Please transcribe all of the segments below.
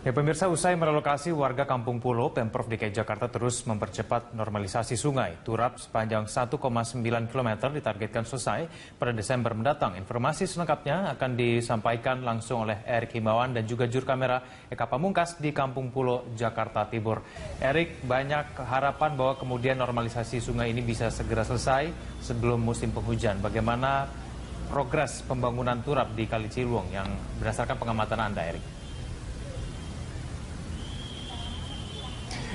Ya, pemirsa, usai merelokasi warga Kampung Pulo, Pemprov DKI Jakarta terus mempercepat normalisasi sungai. Turap sepanjang 1,9 km ditargetkan selesai pada Desember mendatang. Informasi selengkapnya akan disampaikan langsung oleh Erik Himawan dan juga juru kamera Eka Pamungkas di Kampung Pulo, Jakarta Timur. Erik, banyak harapan bahwa kemudian normalisasi sungai ini bisa segera selesai sebelum musim penghujan. Bagaimana progres pembangunan turap di Kali Ciliwung yang berdasarkan pengamatan Anda, Erik?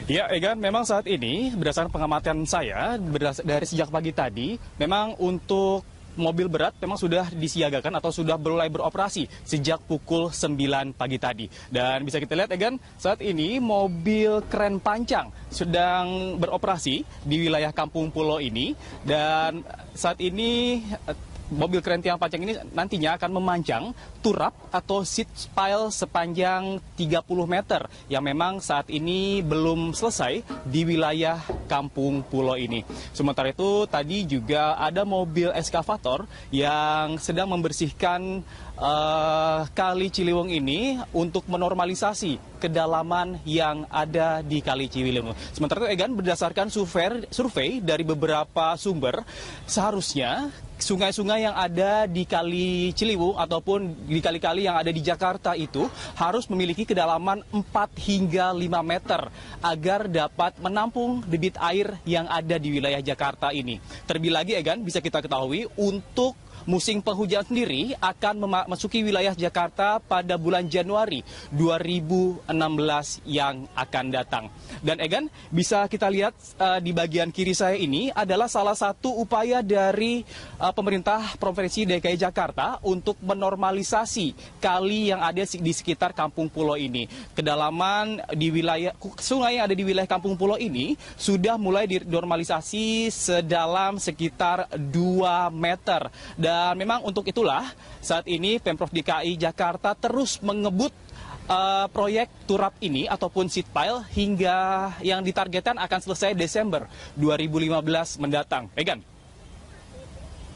Ya, Egan, memang saat ini berdasarkan pengamatan saya dari sejak pagi tadi, memang untuk mobil berat memang sudah disiagakan atau sudah mulai beroperasi sejak pukul 9 pagi tadi. Dan bisa kita lihat, Egan, saat ini mobil kren pancang sedang beroperasi di wilayah Kampung Pulo ini. Dan saat ini mobil kren tiang pancang ini nantinya akan memancang turap atau seat pile sepanjang 30 meter yang memang saat ini belum selesai di wilayah Kampung Pulo ini. Sementara itu tadi juga ada mobil eskavator yang sedang membersihkan Kali Ciliwung ini untuk menormalisasi kedalaman yang ada di Kali Ciliwung. Sementara itu, Egan, berdasarkan survei dari beberapa sumber, seharusnya sungai-sungai yang ada di Kali Ciliwung ataupun di kali-kali yang ada di Jakarta itu harus memiliki kedalaman 4 hingga 5 meter agar dapat menampung debit air yang ada di wilayah Jakarta ini. Terlebih lagi, Egan, bisa kita ketahui untuk musim penghujan sendiri akan memasuki wilayah Jakarta pada bulan Januari 2016 yang akan datang. Dan Egan, bisa kita lihat di bagian kiri saya ini adalah salah satu upaya dari pemerintah Provinsi DKI Jakarta untuk menormalisasi kali yang ada di sekitar Kampung Pulo ini. Kedalaman di wilayah sungai yang ada di wilayah Kampung Pulo ini sudah mulai dinormalisasi sedalam sekitar 2 meter. Dan memang untuk itulah saat ini Pemprov DKI Jakarta terus mengebut proyek turap ini ataupun seat pile hingga yang ditargetkan akan selesai Desember 2015 mendatang. Egan.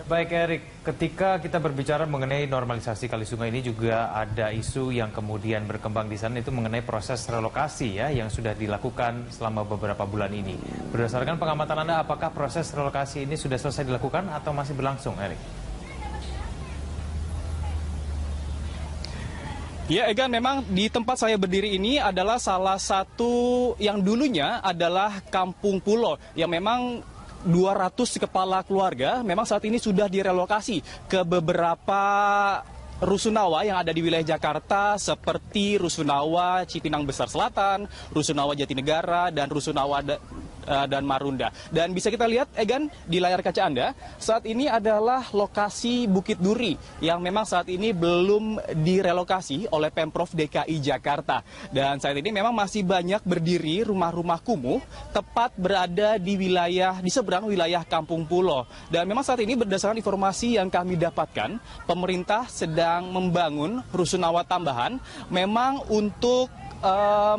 Baik, Erik, ketika kita berbicara mengenai normalisasi kali sungai ini juga ada isu yang kemudian berkembang di sana, itu mengenai proses relokasi ya yang sudah dilakukan selama beberapa bulan ini. Berdasarkan pengamatan Anda, apakah proses relokasi ini sudah selesai dilakukan atau masih berlangsung, Erik? Ya, Egan, memang di tempat saya berdiri ini adalah salah satu yang dulunya adalah Kampung Pulo yang memang 200 kepala keluarga memang saat ini sudah direlokasi ke beberapa rusunawa yang ada di wilayah Jakarta seperti Rusunawa Cipinang Besar Selatan, Rusunawa Jatinegara, dan Rusunawa dan Marunda. Dan bisa kita lihat, Egan, di layar kaca Anda, saat ini adalah lokasi Bukit Duri yang memang saat ini belum direlokasi oleh Pemprov DKI Jakarta. Dan saat ini memang masih banyak berdiri rumah-rumah kumuh tepat berada di seberang wilayah Kampung Pulo. Dan memang saat ini berdasarkan informasi yang kami dapatkan, pemerintah sedang membangun rusunawa tambahan memang untuk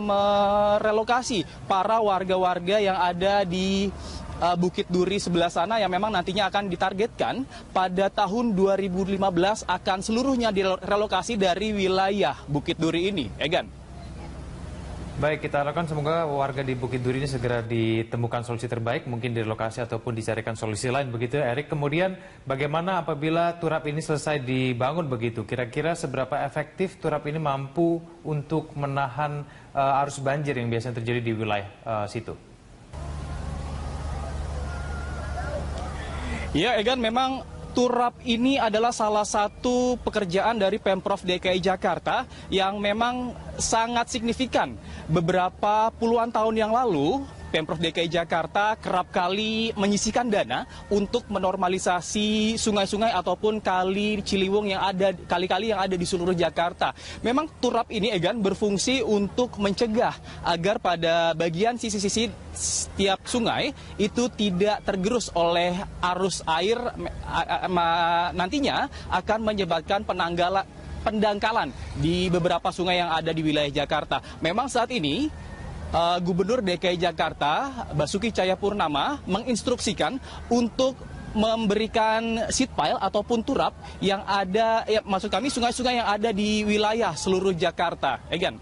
merelokasi para warga-warga yang ada di Bukit Duri sebelah sana yang memang nantinya akan ditargetkan pada tahun 2015 akan seluruhnya direlokasi dari wilayah Bukit Duri ini. Egan. Baik, kita harapkan semoga warga di Bukit Duri ini segera ditemukan solusi terbaik, mungkin direlokasi ataupun dicarikan solusi lain begitu, Erik. Kemudian bagaimana apabila turap ini selesai dibangun begitu? Kira-kira seberapa efektif turap ini mampu untuk menahan arus banjir yang biasanya terjadi di wilayah situ? Ya, Egan, memang turap ini adalah salah satu pekerjaan dari Pemprov DKI Jakarta yang memang sangat signifikan. Beberapa puluhan tahun yang lalu, Pemprov DKI Jakarta kerap kali menyisihkan dana untuk menormalisasi sungai-sungai ataupun kali Ciliwung yang ada, kali-kali yang ada di seluruh Jakarta. Memang turap ini, Egan, berfungsi untuk mencegah agar pada bagian sisi-sisi setiap sungai itu tidak tergerus oleh arus air, nantinya akan menyebabkan pendangkalan di beberapa sungai yang ada di wilayah Jakarta. Memang saat ini Gubernur DKI Jakarta Basuki Cahayapurnama menginstruksikan untuk memberikan seat pile ataupun turap yang ada, ya, maksud kami sungai-sungai yang ada di wilayah seluruh Jakarta. Egan.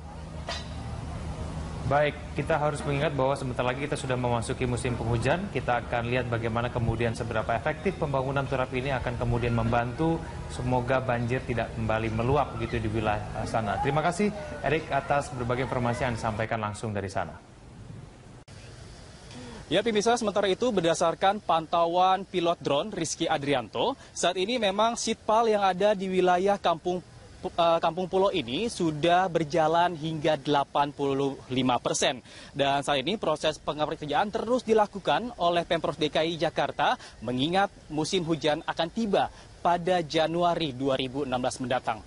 Baik, kita harus mengingat bahwa sebentar lagi kita sudah memasuki musim penghujan. Kita akan lihat bagaimana kemudian seberapa efektif pembangunan turap ini akan kemudian membantu semoga banjir tidak kembali meluap begitu di wilayah sana. Terima kasih Erik atas berbagai informasi yang disampaikan langsung dari sana. Ya, pemirsa, sementara itu berdasarkan pantauan pilot drone Rizky Adrianto, saat ini memang sitpal yang ada di wilayah Kampung Pulo ini sudah berjalan hingga 85%. Dan saat ini proses pengerjaan terus dilakukan oleh Pemprov DKI Jakarta mengingat musim hujan akan tiba pada Januari 2016 mendatang.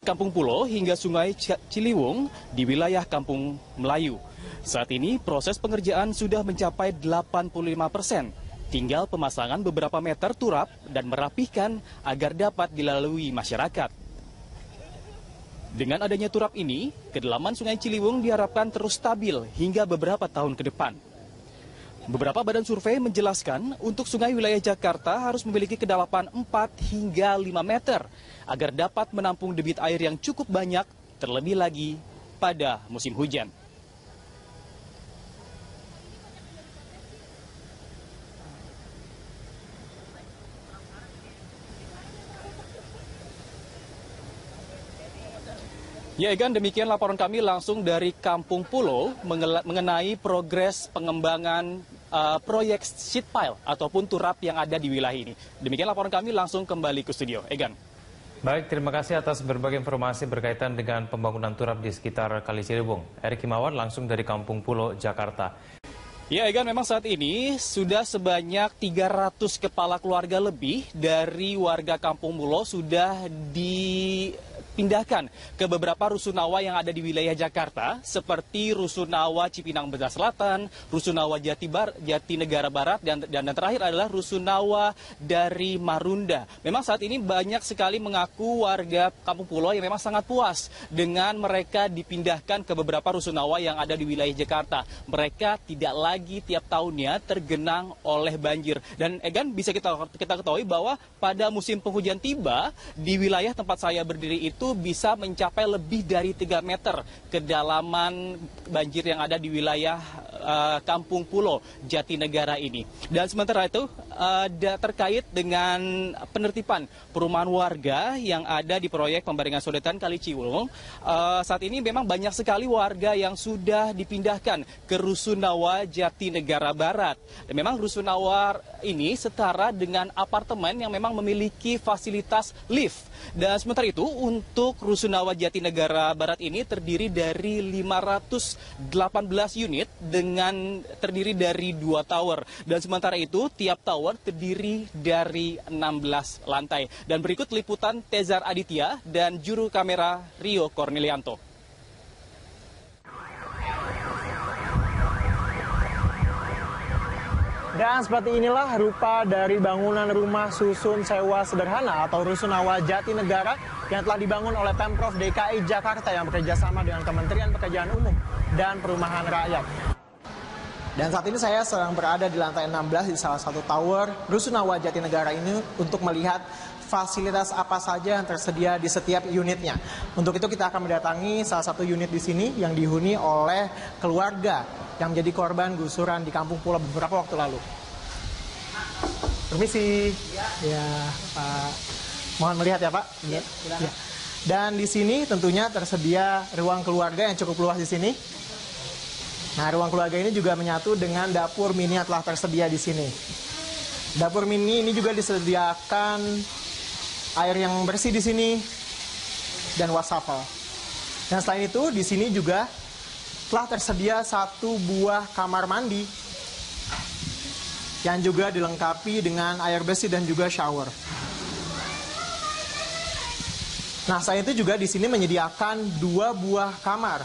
Kampung Pulo hingga Sungai Ciliwung di wilayah Kampung Melayu. Saat ini proses pengerjaan sudah mencapai 85%. Tinggal pemasangan beberapa meter turap dan merapihkan agar dapat dilalui masyarakat. Dengan adanya turap ini, kedalaman Sungai Ciliwung diharapkan terus stabil hingga beberapa tahun ke depan. Beberapa badan survei menjelaskan untuk sungai wilayah Jakarta harus memiliki kedalaman 4 hingga 5 meter agar dapat menampung debit air yang cukup banyak, terlebih lagi pada musim hujan. Ya, Egan, demikian laporan kami langsung dari Kampung Pulo mengenai progres pengembangan proyek sheet pile ataupun turap yang ada di wilayah ini. Demikian laporan kami langsung kembali ke studio. Egan. Baik, terima kasih atas berbagai informasi berkaitan dengan pembangunan turap di sekitar Kali Ciliwung. Erik Himawan langsung dari Kampung Pulo, Jakarta. Ya, Egan, memang saat ini sudah sebanyak 300 kepala keluarga lebih dari warga Kampung Pulo sudah dipindahkan ke beberapa rusunawa yang ada di wilayah Jakarta, seperti Rusunawa Cipinang Besar Selatan, Rusunawa Jatinegara Barat, dan terakhir adalah Rusunawa dari Marunda. Memang saat ini banyak sekali mengaku warga Kampung Pulo yang memang sangat puas dengan mereka dipindahkan ke beberapa rusunawa yang ada di wilayah Jakarta. Mereka tidak lagi tiap tahunnya tergenang oleh banjir. Dan Egan, bisa kita ketahui bahwa pada musim penghujan tiba di wilayah tempat saya berdiri itu bisa mencapai lebih dari 3 meter kedalaman banjir yang ada di wilayah Kampung Pulo Jatinegara ini. Dan sementara itu terkait dengan penertiban perumahan warga yang ada di proyek pembaringan sodetan Kali Ciliwung, saat ini memang banyak sekali warga yang sudah dipindahkan ke Rusunawa Jatinegara Barat. Dan memang Rusunawa ini setara dengan apartemen yang memang memiliki fasilitas lift. Dan sementara itu untuk Rusunawa Jatinegara Barat ini terdiri dari 518 unit dengan terdiri dari 2 tower. Dan sementara itu tiap tower terdiri dari 16 lantai. Dan berikut liputan Tezar Aditya dan juru kamera Rio Cornelianto. Dan seperti inilah rupa dari bangunan rumah susun sewa sederhana atau Rusunawa Jatinegara yang telah dibangun oleh Pemprov DKI Jakarta yang bekerjasama dengan Kementerian Pekerjaan Umum dan Perumahan Rakyat. Dan saat ini saya sedang berada di lantai 16 di salah satu tower Rusunawa Jatinegara ini untuk melihat fasilitas apa saja yang tersedia di setiap unitnya. Untuk itu kita akan mendatangi salah satu unit di sini yang dihuni oleh keluarga yang menjadi korban gusuran di Kampung Pulo beberapa waktu lalu. Permisi. Ya, Pak. Mohon melihat ya, Pak. Ya. Ya. Dan di sini tentunya tersedia ruang keluarga yang cukup luas di sini. Nah, ruang keluarga ini juga menyatu dengan dapur mini yang telah tersedia di sini. Dapur mini ini juga disediakan air yang bersih di sini dan wastafel. Dan selain itu di sini juga telah tersedia 1 buah kamar mandi yang juga dilengkapi dengan air bersih dan juga shower. Nah, selain itu juga di sini menyediakan 2 buah kamar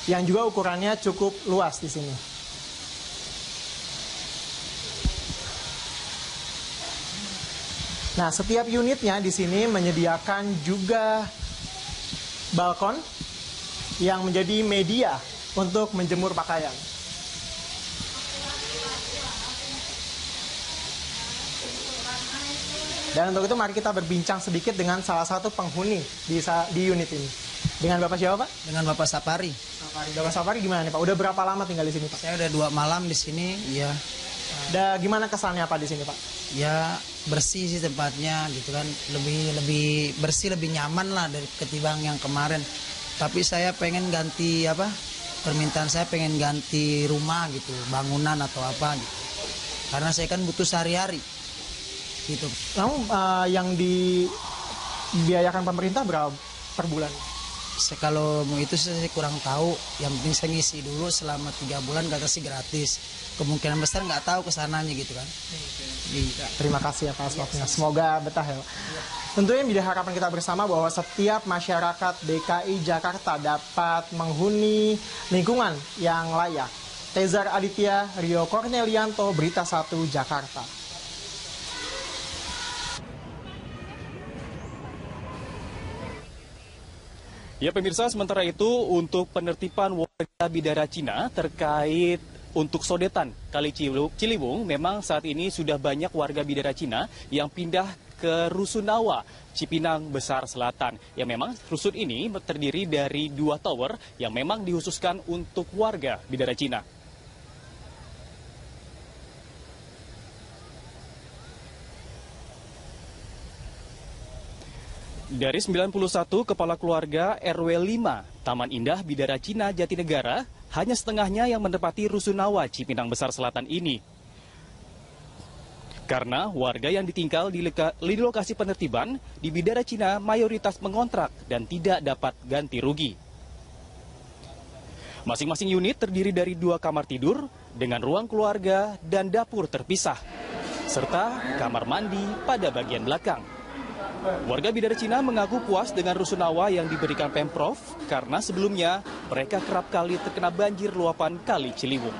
yang juga ukurannya cukup luas di sini. Nah, setiap unitnya di sini menyediakan juga balkon yang menjadi media untuk menjemur pakaian. Dan untuk itu mari kita berbincang sedikit dengan salah satu penghuni di unit ini. Dengan Bapak siapa, Pak? Dengan Bapak Sapari. Bapak Sapari gimana nih, Pak? Udah berapa lama tinggal di sini, Pak? Saya udah 2 malam di sini, ya. Dan gimana kesannya Pak di sini, Pak? Ya bersih sih tempatnya gitu kan, lebih bersih, lebih nyaman lah dari ketimbang yang kemarin. Tapi saya pengen ganti permintaan saya pengen ganti rumah gitu, bangunan atau apa gitu. Karena saya kan butuh sehari-hari gitu. Namun yang dibiayakan pemerintah berapa per bulan? Kalau itu saya kurang tahu. Yang penting saya ngisi dulu selama 3 bulan, kata sih gratis. Kemungkinan besar nggak tahu kesananya gitu kan. Terima kasih ya Pak waktunya. Semoga betah ya Pak. Tentunya menjadi harapan kita bersama bahwa setiap masyarakat DKI Jakarta dapat menghuni lingkungan yang layak. Tezar Aditya, Rio Cornelianto, Berita 1 Jakarta. Ya pemirsa, sementara itu untuk penertiban warga Bidara Cina terkait untuk sodetan Kali Ciliwung, memang saat ini sudah banyak warga Bidara Cina yang pindah ke Rusunawa, Cipinang Besar Selatan. Yang memang rusun ini terdiri dari 2 tower yang memang dikhususkan untuk warga Bidara Cina. Dari 91 kepala keluarga RW 5 Taman Indah Bidara Cina Jatinegara, hanya setengahnya yang menempati Rusunawa Cipinang Besar Selatan ini. Karena warga yang ditinggal di lokasi penertiban di Bidara Cina mayoritas mengontrak dan tidak dapat ganti rugi. Masing-masing unit terdiri dari 2 kamar tidur dengan ruang keluarga dan dapur terpisah, serta kamar mandi pada bagian belakang. Warga Bidara Cina mengaku puas dengan Rusunawa yang diberikan Pemprov karena sebelumnya mereka kerap kali terkena banjir luapan Kali Ciliwung.